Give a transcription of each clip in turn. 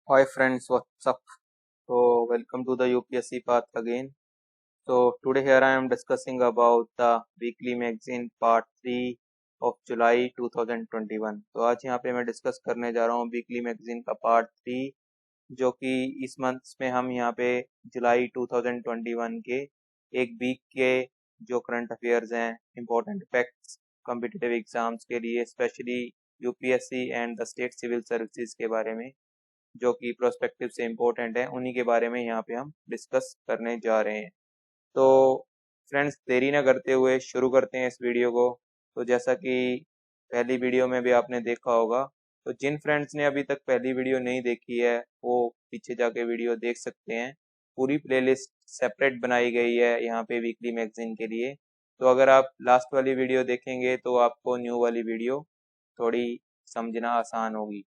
Hi friends, what's up? So welcome to the UPSC path again. So today here I am discussing about the weekly magazine part 3 of July 2021. तो आज यहाँ पे मैं discuss करने जा रहा हूँ वीकली मैगजीन का पार्ट 3 जो कि इस मंथ में हम यहाँ पे जुलाई 2021 के एक वीक के जो करंट अफेयर्स हैं, इम्पोर्टेंट फैक्ट्स कॉम्पिटिटिव एग्जाम्स के लिए specially UPSC and the state civil services के बारे में जो कि प्रोस्पेक्टिव से इम्पोर्टेंट है, उन्हीं के बारे में यहाँ पे हम डिस्कस करने जा रहे हैं। तो फ्रेंड्स, देरी ना करते हुए शुरू करते हैं इस वीडियो को। तो जैसा कि पहली वीडियो में भी आपने देखा होगा, तो जिन फ्रेंड्स ने अभी तक पहली वीडियो नहीं देखी है वो पीछे जाके वीडियो देख सकते हैं। पूरी प्लेलिस्ट सेपरेट बनाई गई है यहाँ पे वीकली मैगजीन के लिए। तो अगर आप लास्ट वाली वीडियो देखेंगे तो आपको न्यू वाली वीडियो थोड़ी समझना आसान होगी।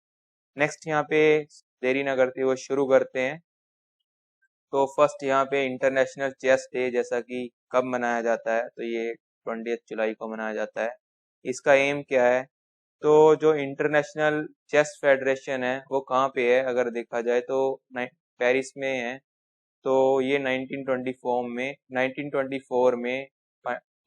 नेक्स्ट यहाँ पे देरी ना करते हुए शुरू करते हैं। तो फर्स्ट यहाँ पे इंटरनेशनल चेस डे जैसा कि कब मनाया जाता है, तो ये 20 जुलाई को मनाया जाता है। इसका एम क्या है? तो जो इंटरनेशनल चेस फेडरेशन है वो कहाँ पे है अगर देखा जाए तो पेरिस में है। तो ये 1924 में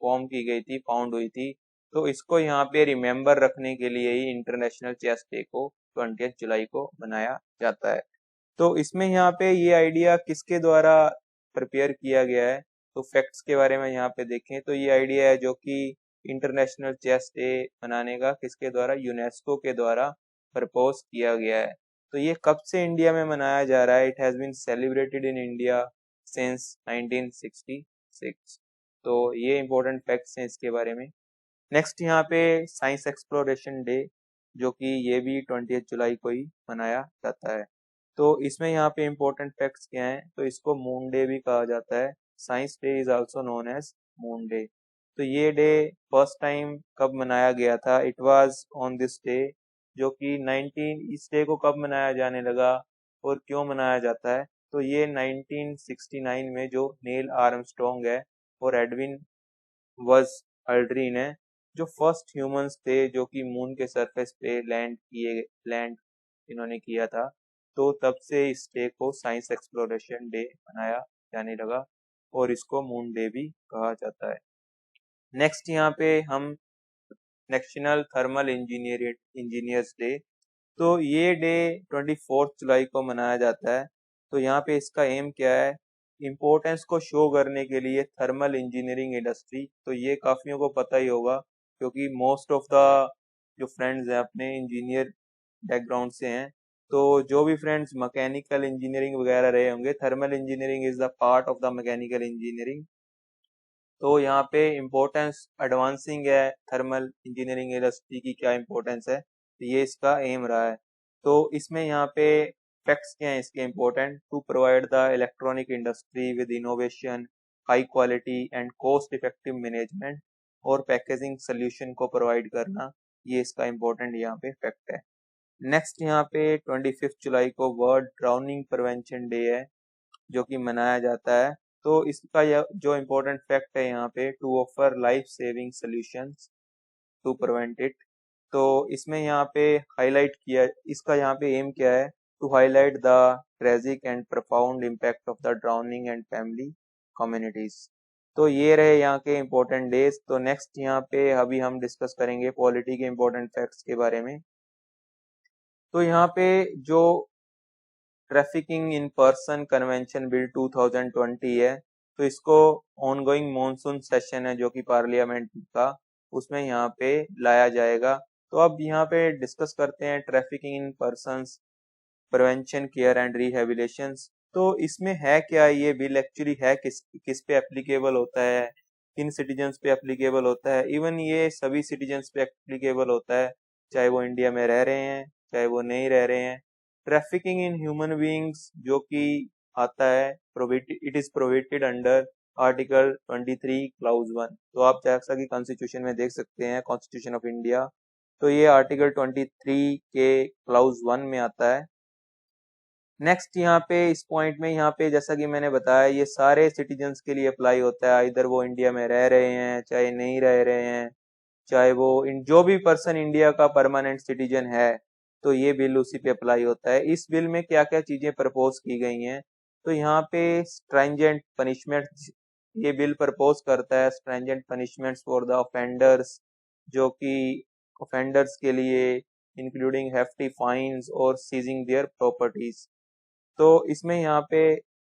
फॉर्म की गई थी, फाउंड हुई थी। तो इसको यहाँ पे रिमेम्बर रखने के लिए ही इंटरनेशनल चेस डे को 20 जुलाई को मनाया जाता है। तो इसमें यहाँ पे ये आइडिया किसके द्वारा प्रिपेयर किया गया है, तो फैक्ट्स के बारे में यहाँ पे देखें तो ये आइडिया है जो कि इंटरनेशनल चेस डे मनाने का किसके द्वारा, यूनेस्को के द्वारा प्रपोज किया गया है। तो ये कब से इंडिया में मनाया जा रहा है? It has been celebrated in India since 1966। तो ये इंपॉर्टेंट फैक्ट्स हैं इसके बारे में। नेक्स्ट यहाँ पे साइंस एक्सप्लोरेशन डे जो कि ये भी 20 जुलाई को ही मनाया जाता है। तो इसमें यहाँ पे इम्पोर्टेंट फैक्ट्स क्या हैं? तो इसको मून डे भी कहा जाता है। Science day is also known as moon day. तो ये डे फर्स्ट टाइम कब मनाया गया था? It was on this day, जो कि 19 इस डे को कब मनाया जाने लगा और क्यों मनाया जाता है? तो ये 1969 में जो नील आर्मस्ट्रॉन्ग है और एडविन वज अल्ड्रिन है, जो फर्स्ट ह्यूमंस थे जो कि मून के सरफेस पे लैंड इन्होंने किया था। तो तब से इस डे को साइंस एक्सप्लोरेशन डे मनाया जाने लगा और इसको मून डे भी कहा जाता है। नेक्स्ट यहाँ पे हम नेशनल थर्मल इंजीनियर्स डे, तो ये डे 24 जुलाई को मनाया जाता है। तो यहाँ पे इसका एम क्या है? इम्पोर्टेंस को शो करने के लिए थर्मल इंजीनियरिंग इंडस्ट्री, तो ये काफियों को पता ही होगा क्योंकि मोस्ट ऑफ द जो फ्रेंड्स हैं अपने इंजीनियर बैकग्राउंड से हैं। तो जो भी फ्रेंड्स मैकेनिकल इंजीनियरिंग वगैरह रहे होंगे, thermal engineering is the part of the mechanical engineering. तो यहाँ पे इम्पोर्टेंस एडवांसिंग है थर्मल इंजीनियरिंग इंडस्ट्री की, क्या इम्पोर्टेंस है, तो ये इसका एम रहा है। तो इसमें यहाँ पे फैक्ट्स क्या हैं इसके important? To provide the electronic industry with innovation, high quality and cost effective management और पैकेजिंग सोल्यूशन को प्रोवाइड करना, ये इसका इम्पोर्टेंट यहाँ पे फैक्ट है। नेक्स्ट यहाँ पे 25 जुलाई को वर्ल्ड ड्राउनिंग प्रिवेंशन डे है जो कि मनाया जाता है। तो इसका जो इम्पोर्टेंट फैक्ट है यहाँ पे, to offer life saving solutions to prevent it. तो इसमें यहाँ पे हाईलाइट किया, इसका यहाँ पे एम क्या है? To highlight the tragic and profound impact of the drowning and family communities. तो ये रहे यहाँ के इम्पोर्टेंट डेज। तो नेक्स्ट यहाँ पे अभी हम डिस्कस करेंगे पॉलिटी के इम्पोर्टेंट फैक्ट्स के बारे में। तो यहाँ पे जो trafficking in person convention bill 2020 है, तो इसको ऑनगोइंग मॉनसून सेशन है जो कि पार्लियामेंट का, उसमें यहाँ पे लाया जाएगा। तो अब यहाँ पे डिस्कस करते हैं trafficking in persons prevention care and rehabilitations. तो इसमें है क्या? ये बिल एक्चुअली है किस किस पे एप्लीकेबल होता है, किन सिटीजन्स पे एप्लीकेबल होता है? इवन ये सभी सिटीजन्स पे एप्लीकेबल होता है, चाहे वो इंडिया में रह रहे हैं चाहे वो नहीं रह रहे हैं। ट्रैफिकिंग इन ह्यूमन बीइंग्स जो कि आता है, it is prohibited under article 23 clause 1। तो आप जैसा कि कॉन्स्टिट्यूशन में देख सकते हैं, कॉन्स्टिट्यूशन ऑफ इंडिया, तो ये आर्टिकल 23 के क्लाउज 1 में आता है। नेक्स्ट यहाँ पे इस पॉइंट में यहाँ पे जैसा कि मैंने बताया, ये सारे सिटीजन्स के लिए अप्लाई होता है, इधर वो इंडिया में रह रहे हैं चाहे नहीं रह रहे हैं, चाहे वो जो भी पर्सन इंडिया का परमानेंट सिटीजन है, तो ये बिल उसी पे अप्लाई होता है। इस बिल में क्या क्या चीजें प्रपोज की गई हैं, तो यहाँ पे स्ट्रेंजेंट पनिशमेंट ये बिल प्रपोज करता है, stringent punishments for the offenders, जो कि ऑफेंडर्स के लिए इंक्लूडिंग हेफ्टी फाइन्स और सीजिंग देयर प्रॉपर्टीज। तो इसमें यहाँ पे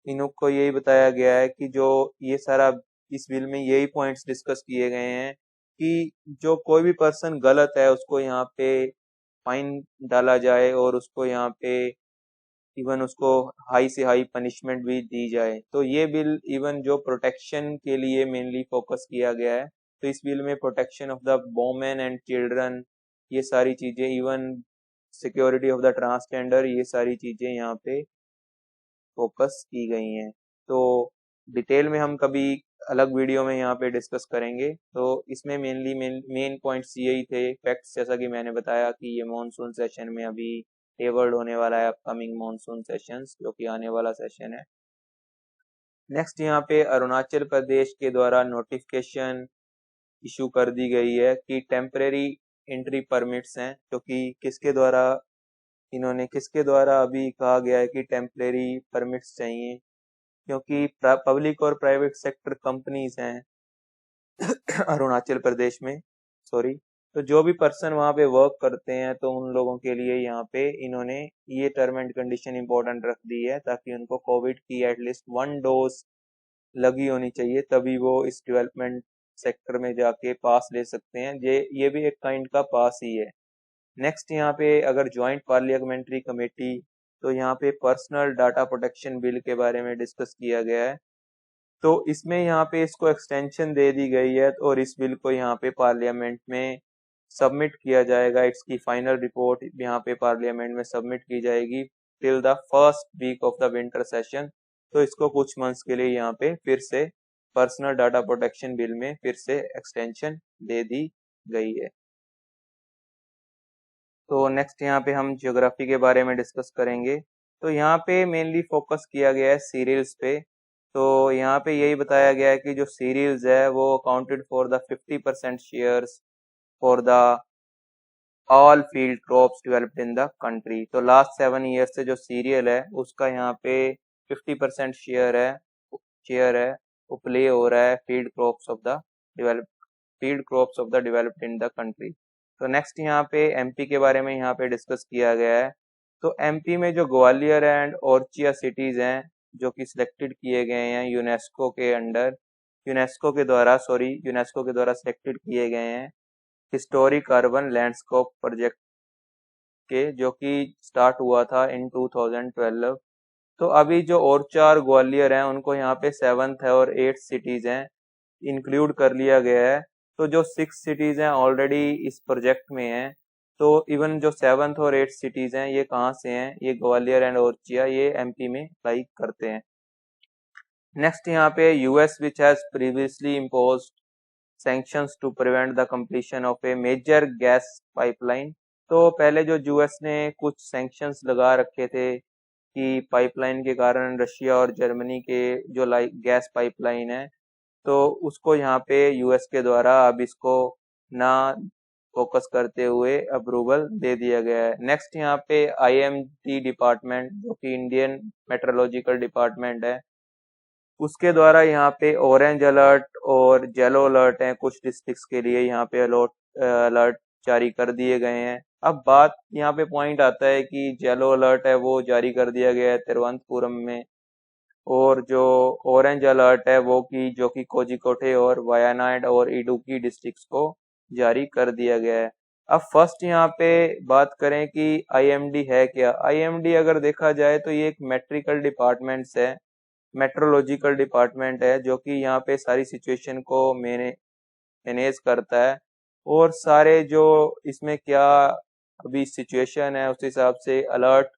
इन को यही बताया गया है कि जो ये सारा इस बिल में यही पॉइंट्स डिस्कस किए गए हैं कि जो कोई भी पर्सन गलत है उसको यहाँ पे फाइन डाला जाए और उसको यहाँ पे इवन उसको हाई से हाई पनिशमेंट भी दी जाए। तो ये बिल इवन जो प्रोटेक्शन के लिए मेनली फोकस किया गया है, तो इस बिल में protection of the women and children, ये सारी चीजें, even security of the transgender, ये सारी चीजें यहाँ पे फोकस की गई हैं। तो डिटेल में हम कभी अलग वीडियो में यहाँ पे डिस्कस करेंगे। तो इसमें मेनली मेन पॉइंट्स यही थे, फैक्ट्स, जैसा कि मैंने बताया कि ये मॉनसून सेशन में अभी टेबल्ड होने वाला है, अपकमिंग मॉनसून सेशंस जो कि आने वाला सेशन है। नेक्स्ट यहाँ पे अरुणाचल प्रदेश के द्वारा नोटिफिकेशन इशू कर दी गई है कि टेम्परेरी एंट्री परमिट्स हैं, जो कि किसके द्वारा अभी कहा गया है कि टेम्परेरी परमिट्स चाहिए, क्योंकि पब्लिक और प्राइवेट सेक्टर कंपनीज हैं अरुणाचल प्रदेश में, सॉरी। तो जो भी पर्सन वहाँ पे वर्क करते हैं तो उन लोगों के लिए यहाँ पे इन्होंने ये टर्म एंड कंडीशन इंपॉर्टेंट रख दी है, ताकि उनको कोविड की एटलीस्ट 1 डोज लगी होनी चाहिए, तभी वो इस डेवलपमेंट सेक्टर में जाके पास ले सकते हैं। ये भी एक काइंड का पास ही है। नेक्स्ट यहाँ पे अगर ज्वाइंट पार्लियामेंट्री कमेटी, तो यहाँ पे पर्सनल डाटा प्रोटेक्शन बिल के बारे में डिस्कस किया गया है। तो इसमें यहाँ पे इसको एक्सटेंशन दे दी गई है और इस बिल को यहाँ पे पार्लियामेंट में सबमिट किया जाएगा। इसकी फाइनल रिपोर्ट यहाँ पे पार्लियामेंट में सबमिट की जाएगी till the first week of the winter session. तो इसको कुछ मंथ्स के लिए यहाँ पे फिर से पर्सनल डाटा प्रोटेक्शन बिल में फिर से एक्सटेंशन दे दी गई है। तो नेक्स्ट यहाँ पे हम ज्योग्राफी के बारे में डिस्कस करेंगे। तो यहाँ पे मेनली फोकस किया गया है सीरियल्स पे। तो यहाँ पे यही बताया गया है कि जो सीरियल्स है वो accounted for the 50% shares for the all field crops developed in the country. तो लास्ट 7 ईयर से जो सीरियल है उसका यहाँ पे 50% शेयर है वो प्ले हो रहा है field crops of the developed in the country. तो नेक्स्ट यहाँ पे एमपी के बारे में यहाँ पे डिस्कस किया गया है। तो एमपी में जो ग्वालियर एंड ओरछिया सिटीज हैं जो कि सिलेक्टेड किए गए हैं यूनेस्को के द्वारा सिलेक्टेड किए गए हैं हिस्टोरिक अर्बन लैंडस्केप प्रोजेक्ट के, जो कि स्टार्ट हुआ था इन 2012। तो अभी जो और 4 ग्वालियर हैं उनको यहाँ पे 7th है और 8th सिटीज हैं इंक्लूड कर लिया गया है। तो जो 6 सिटीज हैं ऑलरेडी इस प्रोजेक्ट में हैं। तो इवन जो 7th और 8th सिटीज हैं ये कहाँ से हैं, ये ग्वालियर एंड ओरछिया, ये एमपी में अप्लाई करते हैं। नेक्स्ट यहाँ पे US which has previously imposed sanctions to prevent the completion of a major gas pipeline। तो पहले जो यूएस ने कुछ सैंक्शंस लगा रखे थे कि पाइपलाइन के कारण रशिया और जर्मनी के जो गैस पाइपलाइन है, तो उसको यहाँ पे यूएस के द्वारा अब इसको ना फोकस करते हुए अप्रूवल दे दिया गया है। नेक्स्ट यहाँ पे आईएमडी डिपार्टमेंट, जो कि इंडियन मेट्रोलॉजिकल डिपार्टमेंट है, उसके द्वारा यहाँ पे ऑरेंज अलर्ट और येलो अलर्ट हैं कुछ डिस्ट्रिक्ट्स के लिए, यहाँ पे अलर्ट जारी कर दिए गए हैं। अब बात यहाँ पे पॉइंट आता है कि येलो अलर्ट है वो जारी कर दिया गया है तिरुवनंतपुरम में, और जो ऑरेंज अलर्ट है वो जो कि कोझिकोड और वायनाड और इडुक्की डिस्ट्रिक्ट्स को जारी कर दिया गया है। अब फर्स्ट यहाँ पे बात करें कि आईएमडी है क्या। आईएमडी अगर देखा जाए तो ये एक मेट्रोलॉजिकल डिपार्टमेंट है जो कि यहाँ पे सारी सिचुएशन को मैनेज करता है, और सारे जो इसमें क्या अभी सिचुएशन है उस हिसाब से अलर्ट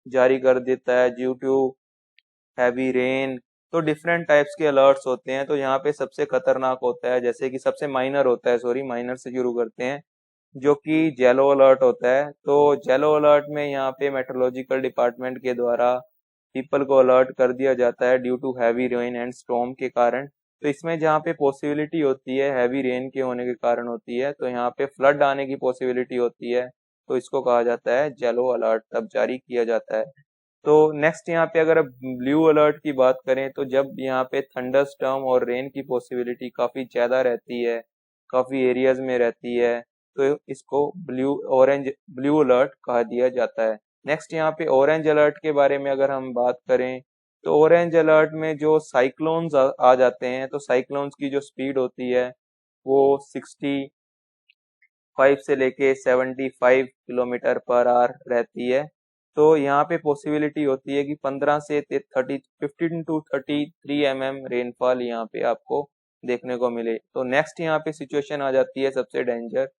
जारी कर देता है ड्यू टू हैवी रेन। तो डिफरेंट टाइप्स के अलर्ट्स होते हैं। तो यहाँ पे सबसे खतरनाक होता है, जैसे कि सबसे माइनर होता है, माइनर से शुरू करते हैं, जो कि येलो अलर्ट होता है। तो येलो अलर्ट में यहाँ पे मेट्रोलॉजिकल डिपार्टमेंट के द्वारा पीपल को अलर्ट कर दिया जाता है due to heavy rain and storm के कारण। तो इसमें जहाँ पे पॉसिबिलिटी होती है हैवी रेन के होने के कारण होती है, तो यहाँ पे फ्लड आने की पॉसिबिलिटी होती है, तो इसको कहा जाता है येलो अलर्ट, तब जारी किया जाता है। तो नेक्स्ट यहाँ पे अगर ब्लू अलर्ट की बात करें तो जब यहाँ पे थंडरस्टॉर्म और रेन की पॉसिबिलिटी काफ़ी ज़्यादा रहती है, काफ़ी एरियाज में रहती है, तो इसको ब्लू अलर्ट कहा दिया जाता है। नेक्स्ट यहाँ पे ऑरेंज अलर्ट के बारे में अगर हम बात करें तो ऑरेंज अलर्ट में जो साइक्लोन्स आ जाते हैं, तो साइक्लोन्स की जो स्पीड होती है वो 65 से लेके 75 किलोमीटर पर आवर रहती है। तो यहाँ पे पॉसिबिलिटी होती है कि 15 से 15 टू 33 रेनफॉल यहाँ पे आपको देखने को मिले। तो नेक्स्ट यहाँ पे सिचुएशन आ जाती है सबसे डेंजर,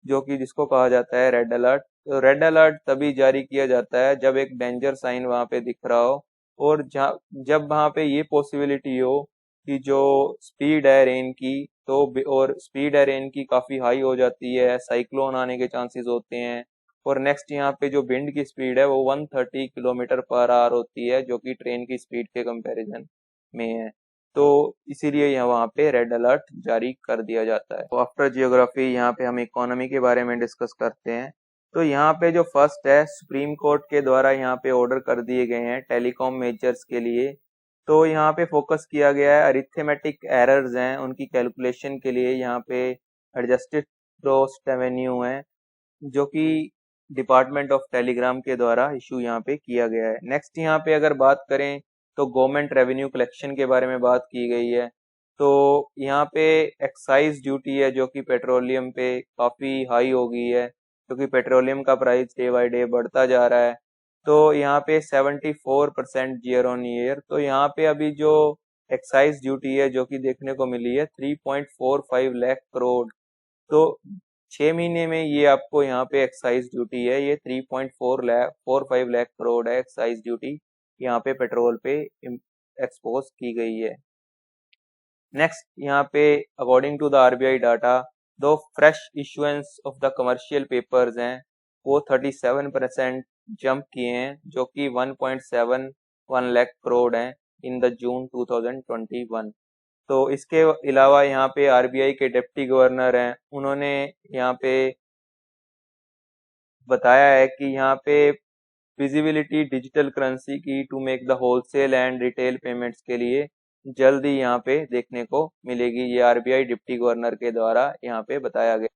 जो कि जिसको कहा जाता है रेड अलर्ट। तो रेड अलर्ट तभी जारी किया जाता है जब एक डेंजर साइन वहां पे दिख रहा हो, और जब वहां पे ये पॉसिबिलिटी हो कि जो स्पीड है रेन की, तो और स्पीड है रेन की काफी हाई हो जाती है, साइक्लोन आने के चांसेस होते हैं। और नेक्स्ट यहाँ पे जो विंड की स्पीड है वो 130 किलोमीटर पर आवर होती है, जो कि ट्रेन की स्पीड के कंपैरिजन में है। तो इसीलिए यहाँ वहाँ पे रेड अलर्ट जारी कर दिया जाता है। तो आफ्टर जियोग्राफी यहाँ पे हम इकोनॉमी के बारे में डिस्कस करते हैं। तो यहाँ पे जो फर्स्ट है, सुप्रीम कोर्ट के द्वारा यहाँ पे ऑर्डर कर दिए गए हैं टेलीकॉम मेजर्स के लिए। तो यहाँ पे फोकस किया गया है अरिथमेटिक एरर्स हैं उनकी कैलकुलेशन के लिए, यहाँ पे एडजस्टेड ग्रॉस रेवेन्यू है जो कि डिपार्टमेंट ऑफ टेलीग्राम के द्वारा इशू यहाँ पे किया गया है। नेक्स्ट यहाँ पे अगर बात करें तो गवर्नमेंट रेवेन्यू कलेक्शन के बारे में बात की गई है। तो यहाँ पे एक्साइज ड्यूटी है जो कि पेट्रोलियम पे काफ़ी हाई हो गई है, क्योंकि पेट्रोलियम का प्राइस डे बाय डे बढ़ता जा रहा है। तो यहाँ पे 74% ईयर ऑन ईयर। तो यहाँ पे अभी जो एक्साइज ड्यूटी है जो कि देखने को मिली है 3.45 लाख करोड़। तो 6 महीने में ये आपको यहाँ पे एक्साइज ड्यूटी है, ये 3.45 लाख करोड़ है एक्साइज ड्यूटी यहाँ पे पेट्रोल पे एक्सपोज की गई है। नेक्स्ट यहाँ पे according to the RBI data, दो fresh issuances of the commercial papers हैं वो 37% जंप किए हैं, जो कि 1.71 लाख करोड़ हैं इन द जून 2021। तो इसके अलावा यहाँ पे आरबीआई के डिप्टी गवर्नर हैं, उन्होंने यहाँ पे बताया है कि यहाँ पे विजिबिलिटी डिजिटल करेंसी की to make the wholesale and retail payments के लिए जल्द ही यहाँ पे देखने को मिलेगी। ये आरबीआई डिप्टी गवर्नर के द्वारा यहाँ पे बताया गया।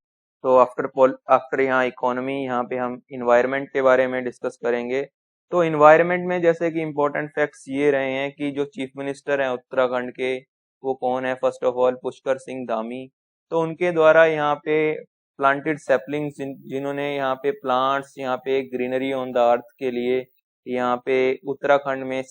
तो आफ्टर यहाँ इकोनॉमी, यहाँ पे हम इन्वायरमेंट के बारे में डिस्कस करेंगे। तो इन्वायरमेंट में जैसे कि इम्पोर्टेंट फैक्ट्स ये रहे हैं कि जो चीफ मिनिस्टर हैं उत्तराखंड के, वो कौन है, first of all Pushkar Singh Dhami. तो उनके द्वारा यहाँ पे प्लांटेड सैपलिंग्स, जिन्होंने यहाँ पे प्लांट्स, यहाँ पे ग्रीनरी ऑन द अर्थ के लिए यहाँ पे उत्तराखंड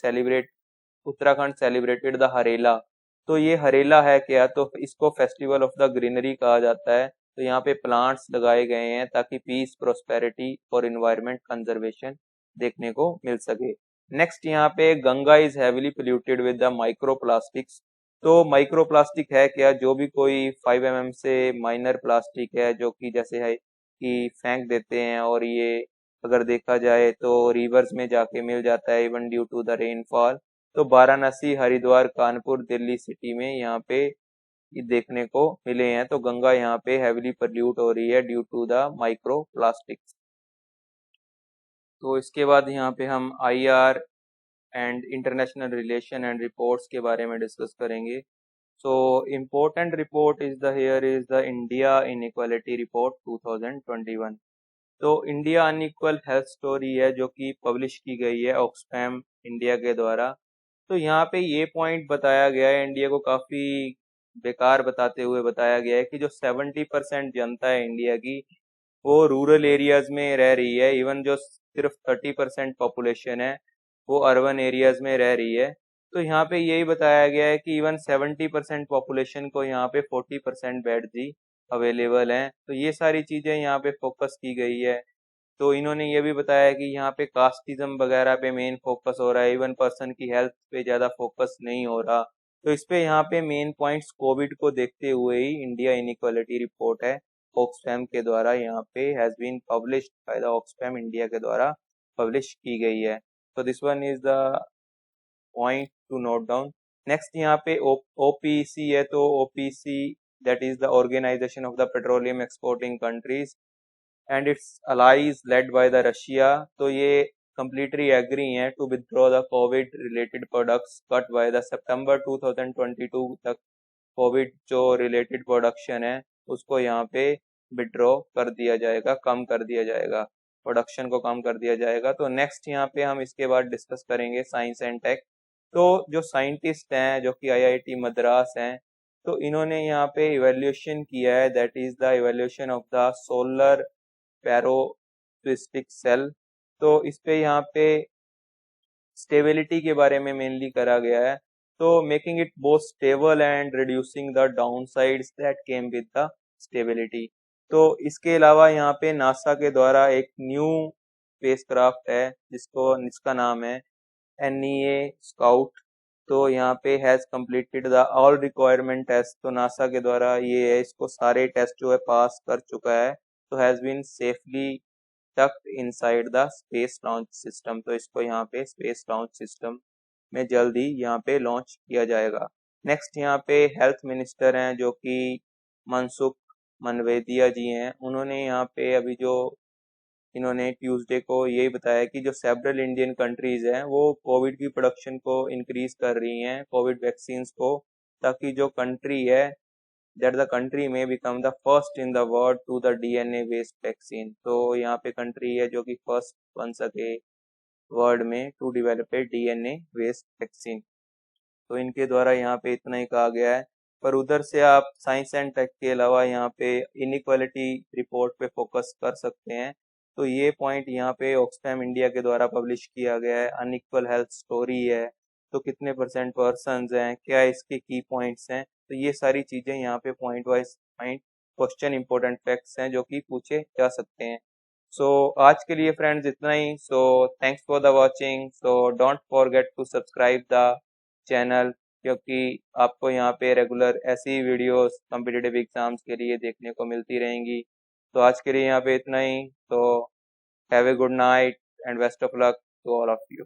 सेलिब्रेटेड द हरेला। तो ये हरेला है क्या, तो इसको फेस्टिवल ऑफ द ग्रीनरी कहा जाता है। तो यहाँ पे प्लांट्स लगाए गए हैं ताकि पीस, प्रोस्पेरिटी और इन्वायरमेंट कंजर्वेशन देखने को मिल सके। नेक्स्ट यहाँ पे Ganga is heavily polluted with the micro plastics. तो माइक्रो प्लास्टिक है क्या, जो भी कोई 5 mm से माइनर प्लास्टिक है जो कि जैसे है कि फेंक देते हैं, और ये अगर देखा जाए तो रिवर्स में जाके मिल जाता है even due to the rainfall. तो वाराणसी, हरिद्वार, कानपुर, दिल्ली सिटी में यहाँ पे ये देखने को मिले हैं। तो गंगा यहाँ पे हैविली पोल्यूट हो रही है due to the micro plastics. तो इसके बाद यहाँ पे हम IR and international relation and reports के बारे में डिस्कस करेंगे। So important report is the here is the India inequality report 2021। तो इंडिया अनइक्वल हेल्थ स्टोरी है जो कि पब्लिश की गई है ऑक्सफैम इंडिया के द्वारा। तो यहाँ पे ये पॉइंट बताया गया है, इंडिया को काफी बेकार बताते हुए बताया गया है कि जो 70% जनता है इंडिया की, वो रूरल एरियाज में रह रही है। इवन जो सिर्फ 30% पॉपुलेशन है वो अर्बन एरियाज में रह रही है। तो यहाँ पे यही बताया गया है कि इवन 70% पॉपुलेशन को यहाँ पे 40% बेड ही अवेलेबल हैं। तो ये सारी चीजें यहाँ पे फोकस की गई है। तो इन्होंने ये भी बताया कि यहाँ पे कास्टिज्म वगैरह पे मेन फोकस हो रहा है, इवन पर्सन की हेल्थ पे ज़्यादा फोकस नहीं हो रहा। तो इस पे यहाँ पे मेन पॉइंट्स कोविड को देखते हुए ही इंडिया इनइक्वालिटी रिपोर्ट है ऑक्सफैम के द्वारा यहाँ पे has been published by the Oxfam India के द्वारा पब्लिश की गई है। तो this one is the point to note down. Next यहाँ पे ओपीसी है। तो OPEC that is the organisation of the petroleum exporting countries. And its allies led by the Russia. तो ये completely agree हैं to withdraw the COVID related products cut by the September 2022 तक Covid जो related production है उसको यहाँ पे withdraw कर दिया जाएगा, कम कर दिया जाएगा, प्रोडक्शन को कम कर दिया जाएगा। तो नेक्स्ट यहाँ पे हम इसके बाद डिस्कस करेंगे साइंस एंड टेक। तो जो साइंटिस्ट हैं जो कि आईआईटी मद्रास हैं, तो इन्होंने यहाँ पे इवेल्यूशन किया है, that is the evaluation of the solar photovoltaic cell. तो इस पे यहाँ पे स्टेबिलिटी के बारे में मेनली करा गया है। तो making it both stable and reducing the downsides that came with the stability. तो इसके अलावा यहाँ पे नासा के द्वारा एक न्यू स्पेसक्राफ्ट है जिसका नाम है NEA स्काउट। तो यहाँ पे has completed the all requirement test. तो नासा के द्वारा ये है, इसको सारे टेस्ट जो है पास कर चुका है। तो has been safely tucked inside the space launch system. तो इसको यहाँ पे स्पेस लॉन्च सिस्टम में जल्द ही यहाँ पे लॉन्च किया जाएगा। नेक्स्ट यहाँ पे हेल्थ मिनिस्टर हैं जो कि मनसुख मनवेदिया जी हैं। उन्होंने यहाँ पे अभी जो इन्होंने ट्यूसडे को यही बताया कि जो सेवरल इंडियन कंट्रीज हैं वो कोविड की प्रोडक्शन को इंक्रीज कर रही हैं, कोविड वैक्सीन को, ताकि जो कंट्री है that the country may become the first in the world to the DNA based vaccine। तो यहाँ पे कंट्री है जो कि फर्स्ट बन सके वर्ल्ड में to develop a DNA based vaccine. तो इनके द्वारा यहाँ पे इतना ही कहा गया है। पर उधर से आप साइंस एंड टेक के अलावा यहाँ पे इनइक्वालिटी रिपोर्ट पे फोकस कर सकते हैं। तो ये पॉइंट यहाँ पे ऑक्सफैम इंडिया के द्वारा पब्लिश किया गया है। अनइक्वल हेल्थ स्टोरी है, तो कितने परसेंट पर्सन्स हैं, क्या इसके की पॉइंट्स हैं। तो ये सारी चीजें यहाँ पे point wise point question important facts हैं जो कि पूछे जा सकते हैं। सो आज के लिए फ्रेंड्स इतना ही। So thanks for the watching. So don't forget to subscribe the channel, क्योंकि आपको यहाँ पे रेगुलर ऐसी वीडियोस कॉम्पिटिटिव एग्जाम्स के लिए देखने को मिलती रहेंगी। तो आज के लिए यहाँ पे इतना ही। तो have a good night and best of luck to all of you.